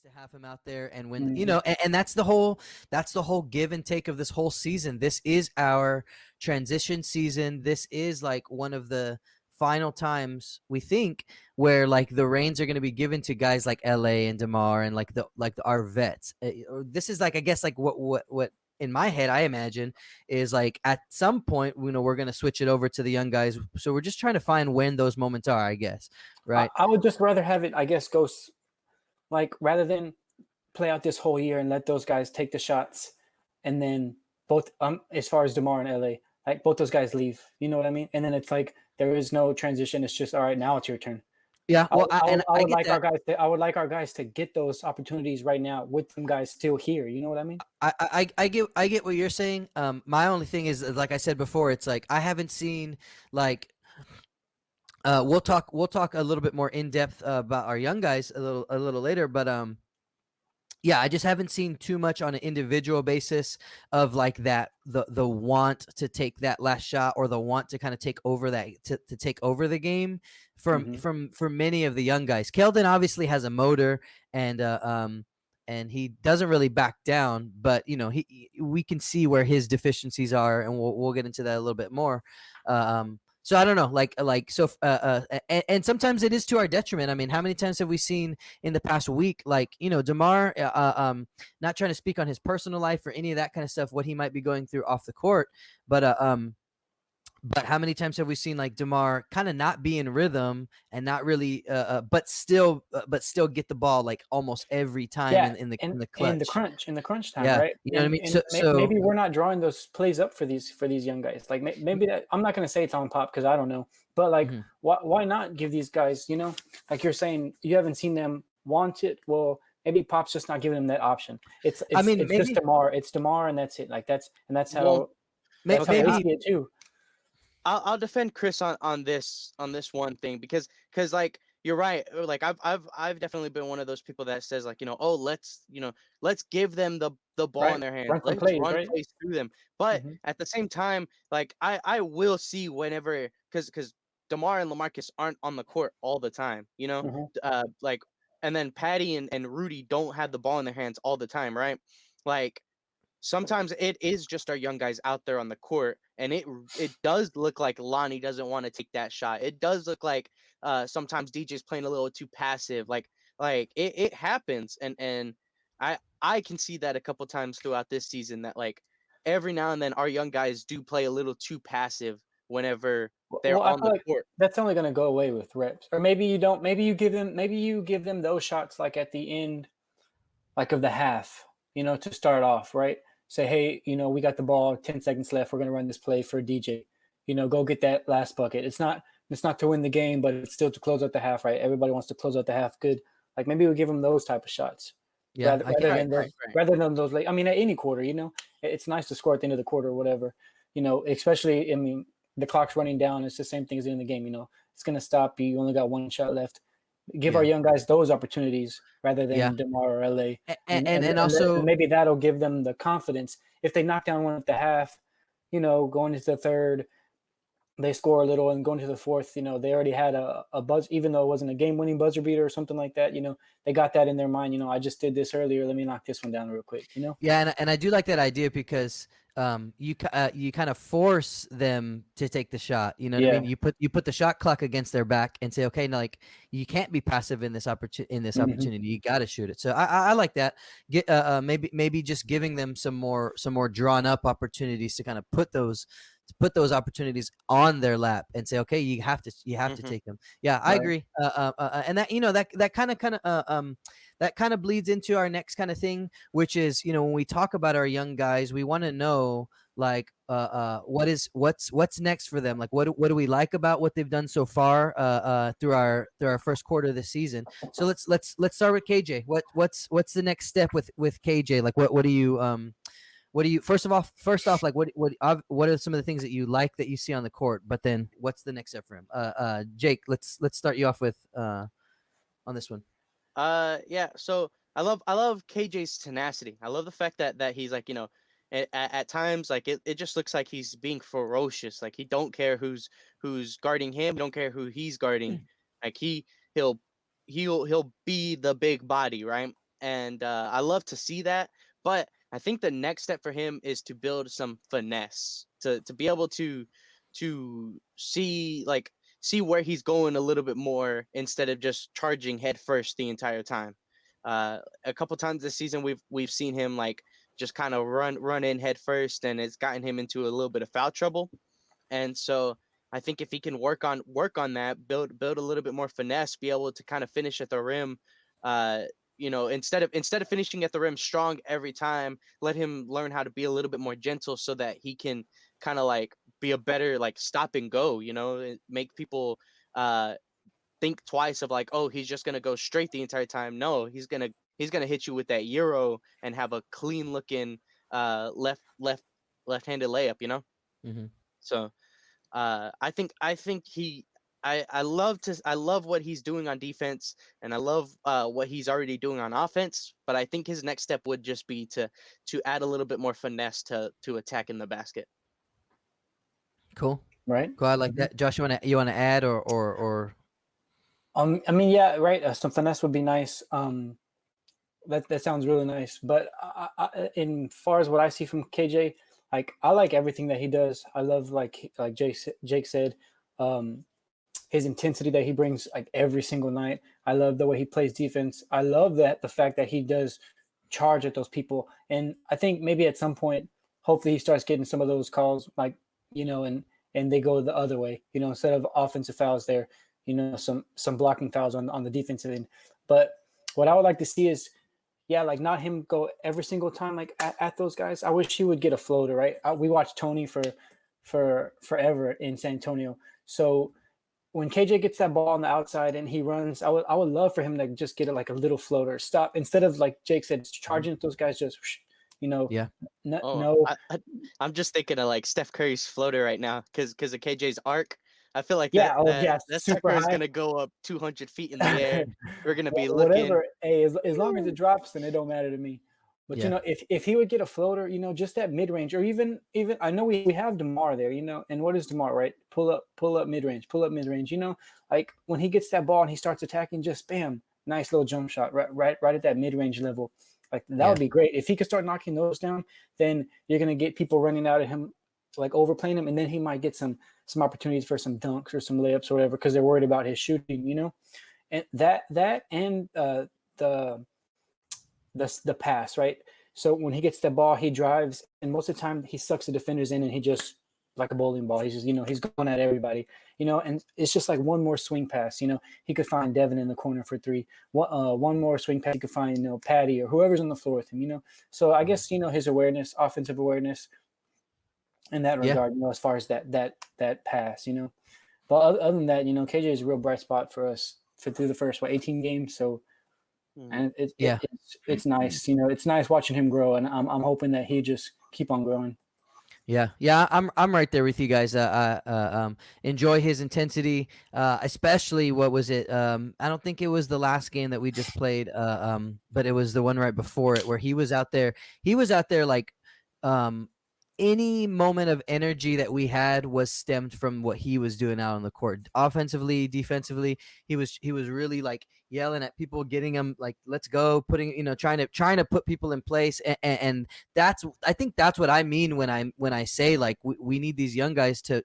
to have him out there, and when Mhm. and that's the whole give and take of this whole season. This is our transition season. This is like one of the final times we think where like the reins are going to be given to guys like LA and DeMar and our vets. This is like, I guess, like what in my head I imagine is like at some point we're going to switch it over to the young guys. So we're just trying to find when those moments are, I guess, right? I would just rather have it, I guess, like rather than play out this whole year and let those guys take the shots, and then both as far as DeMar and LA, like both those guys leave. You know what I mean? And then it's like there is no transition. It's just all right. Now it's your turn. Yeah, well, and I I would get like our that. guys to I would like our guys to get those opportunities right now with them guys still here. You know what I mean? I get what you're saying. My only thing is, like I said before, it's like I haven't seen like we'll talk a little bit more in depth about our young guys a little later, but yeah, I just haven't seen too much on an individual basis of like that the want to take that last shot or the want to kind of take over to take over the game from Mm-hmm. from many of the young guys. Keldon obviously has a motor and he doesn't really back down, but we can see where his deficiencies are, and we'll get into that a little bit more. So I don't know, and sometimes it is to our detriment. I mean, how many times have we seen in the past week, like DeMar, not trying to speak on his personal life or any of that kind of stuff, what he might be going through off the court, but how many times have we seen like DeMar kind of not be in rhythm and not really, but still get the ball like almost every time Yeah, in the and clutch. in the crunch time, Yeah, right? you know what I And mean. So maybe we're not drawing those plays up for these young guys. Like maybe that I'm not going to say it's on Pop because I don't know, but like mhm. why not give these guys, like you're saying you haven't seen them want it. Well, maybe Pop's just not giving them that option. It's I it's mean, it's just maybe, Demar, and that's it. Like that's Well, how okay, they maybe. see it too. I'll defend Chris on this one thing because like you're right. Like I've definitely been one of those people that says like, oh, let's give them the ball in Right, their hands. run some Let's plays, run right? plays through them. But Mm-hmm. at the same time, like I will see whenever, because DeMar and LaMarcus aren't on the court all the time, Mm-hmm. like, and then Patty and Rudy don't have the ball in their hands all the time, right? Like sometimes it is just our young guys out there on the court, and it does look like Lonnie doesn't want to take that shot. It does look like sometimes DJ's playing a little too passive. Like it happens, and I can see that a couple times throughout this season that like every now and then our young guys do play a little too passive whenever Well, they're I on feel the like court. that's only going to go away with reps, or maybe you don't. Maybe you give them those shots like at the end, like of the half, to start off, right? Say, hey, we got the ball, 10 seconds left. We're going to run this play for DJ. Go get that last bucket. It's not to win the game, but it's still to close out the half, right? Everybody wants to close out the half good. Like maybe we give them those type of shots Yeah, rather I get. rather Right, than right, those right. rather than those late. I mean, at any quarter, it's nice to score at the end of the quarter or whatever. Especially, I mean, the clock's running down. It's the same thing as in the game. It's going to stop. You only got one shot left. Give our Yeah, young guys those opportunities rather yeah, than DeMar or LA, and also, and maybe that'll give them the confidence. If they knock down one at the half, going into the third, they score a little, and going to the fourth, they already had a buzz, even though it wasn't a game-winning buzzer beater or something like that. They got that in their mind. I just did this earlier. Let me knock this one down real quick. yeah, and I do like that idea because you kind of force them to take the shot. You know what I mean? Yeah. You put the shot clock against their back and say, okay, no, like you can't be passive in this Hmm. opportunity. You got to shoot it. So I like that. Maybe just giving them some more drawn up opportunities to kind of put those opportunities on their lap and say, okay, you have to Hmm. take them. Yeah, I Right. agree. And that kind of bleeds into our next kind of thing, which is, when we talk about our young guys, we want to know like what's next for them. Like what do we like about what they've done so far through our first quarter of the season. So let's start with KJ. What's the next step with KJ? Like what do you first off like what are some of the things that you like that you see on the court, but then what's the next step for him? Jake, let's start you off with on this one. Yeah, so I love KJ's tenacity. I love the fact that he's like, at times like it just looks like he's being ferocious. Like he don't care who's guarding him, he don't care who he's guarding. Like he'll he'll be the big body, right? and I love to see that. But I think the next step for him is to build some finesse to be able to see where he's going a little bit more instead of just charging head first the entire time. A couple times this season we've seen him like just kind of run in head first, and it's gotten him into a little bit of foul trouble. And so I think if he can work on that, build a little bit more finesse, be able to kind of finish at the rim, uh, instead of finishing at the rim strong every time, let him learn how to be a little bit more gentle so that he can kind of like be a better like stop and go, make people uh think twice of like, oh, he's just gonna go straight the entire time. No, he's gonna hit you with that euro and have a clean looking left-handed layup. Hmm. So I think I love what he's doing on defense, and I love what he's already doing on offense. But I think his next step would just be to add a little bit more finesse to attacking the basket. Cool. Right. Cool. I like that. Josh, you wanna add or I mean, yeah, right. Some finesse would be nice. That sounds really nice. But in far as what I see from KJ, like I like everything that he does. I love like Jake said, his intensity that he brings like every single night. I love the way he plays defense. I love the fact that he does charge at those people. And I think maybe at some point, hopefully he starts getting some of those calls, like and they go the other way. Instead of offensive fouls, there, some blocking fouls on the defensive end. But what I would like to see is, yeah, like not him go every single time like at those guys. I wish he would get a floater, right? We watched Tony for forever in San Antonio. So when KJ gets that ball on the outside and he runs, I would love for him to just get it like a little floater, stop instead of like Jake said, charging at those guys. Just yeah. no. I'm just thinking of like Steph Curry's floater right now because of KJ's arc. I feel like Yeah, that super sucker is high. gonna go up 200 feet in the air. We're gonna be looking. Whatever. Hey, as long as it drops, then it don't matter to me. But Yeah. if he would get a floater, just that mid range, or even I know we have DeMar there, and what is DeMar, right? Pull up mid range, like when he gets that ball and he starts attacking, just bam, nice little jump shot, right at that mid range level. Like that would be great. If he could start knocking those down, then you're gonna get people running out at him, like overplaying him, and then he might get some opportunities for some dunks or some layups or whatever because they're worried about his shooting, and that and the pass, right? So when he gets the ball, he drives, and most of the time he sucks the defenders in, and he just like a bowling ball. He's just he's going at everybody, and it's just like one more swing pass. He could find Devin in the corner for three. One more swing pass, he could find Patty or whoever's on the floor with him. So I guess his awareness, offensive awareness, in that regard, as far as that pass, But other than that, KJ is a real bright spot for us through the first 18 games. So, and it's nice, it's nice watching him grow, and I'm hoping that he just keep on growing. Yeah, I'm right there with you guys. Enjoy his intensity, especially what was it? I don't think it was the last game that we just played, but it was the one right before it where he was out there. He was out there like, any moment of energy that we had was stemmed from what he was doing out on the court, offensively, defensively. He was really like yelling at people, getting them like, let's go, putting, trying to put people in place. And I think that's what I mean when I say like we need these young guys to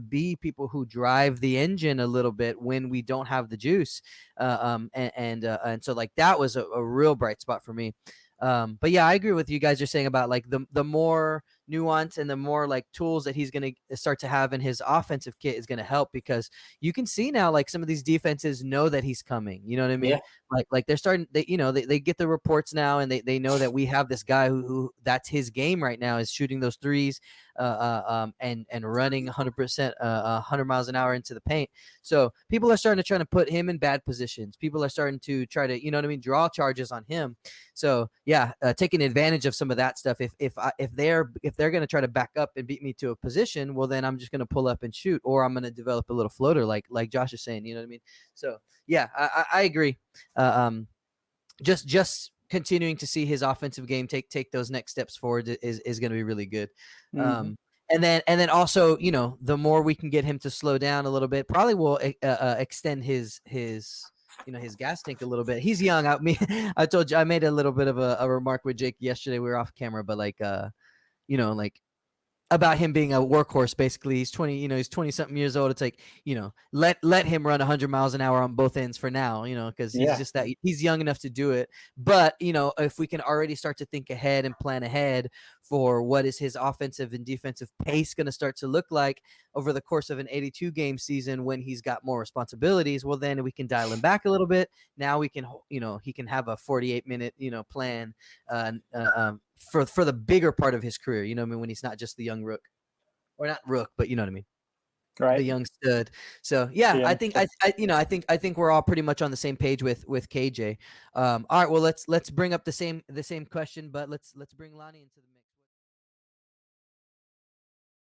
be people who drive the engine a little bit when we don't have the juice. And so like that was a real bright spot for me. But yeah, I agree with you guys are saying about like the more nuance and the more like tools that he's going to start to have in his offensive kit is going to help, because you can see now like some of these defenses know that he's coming. You know what I mean? Yeah. Like they're starting, they get the reports now, and they know that we have this guy who that's his game right now, is shooting those threes, and running 100%, 100 miles an hour into the paint. So people are starting to try to put him in bad positions. People are starting to try to, draw charges on him. So yeah, taking advantage of some of that stuff. If they're going to try to back up and beat me to a position, well then I'm just going to pull up and shoot, or I'm going to develop a little floater like Josh is saying. You know what I mean? So yeah, I agree. Just continuing to see his offensive game take those next steps forward is going to be really good. Mm-hmm. And then also, the more we can get him to slow down a little bit, probably will extend his his gas tank a little bit. He's young. I told you I made a little bit of a remark with Jake yesterday. We were off camera, but like like about him being a workhorse. Basically, he's 20. He's 20 something years old. It's like let him run 100 miles an hour on both ends for now. Because he's just that he's young enough to do it. But if we can already start to think ahead and plan ahead for what is his offensive and defensive pace going to start to look like over the course of an 82 game season when he's got more responsibilities, well, then we can dial him back a little bit. Now we can, he can have a 48-minute, plan for the bigger part of his career, when he's not just the young rook, or not rook, but you know what I mean? Right. The young stud. So I think I think we're all pretty much on the same page with KJ. All right, well let's bring up the same question, but let's bring Lonnie into the mix.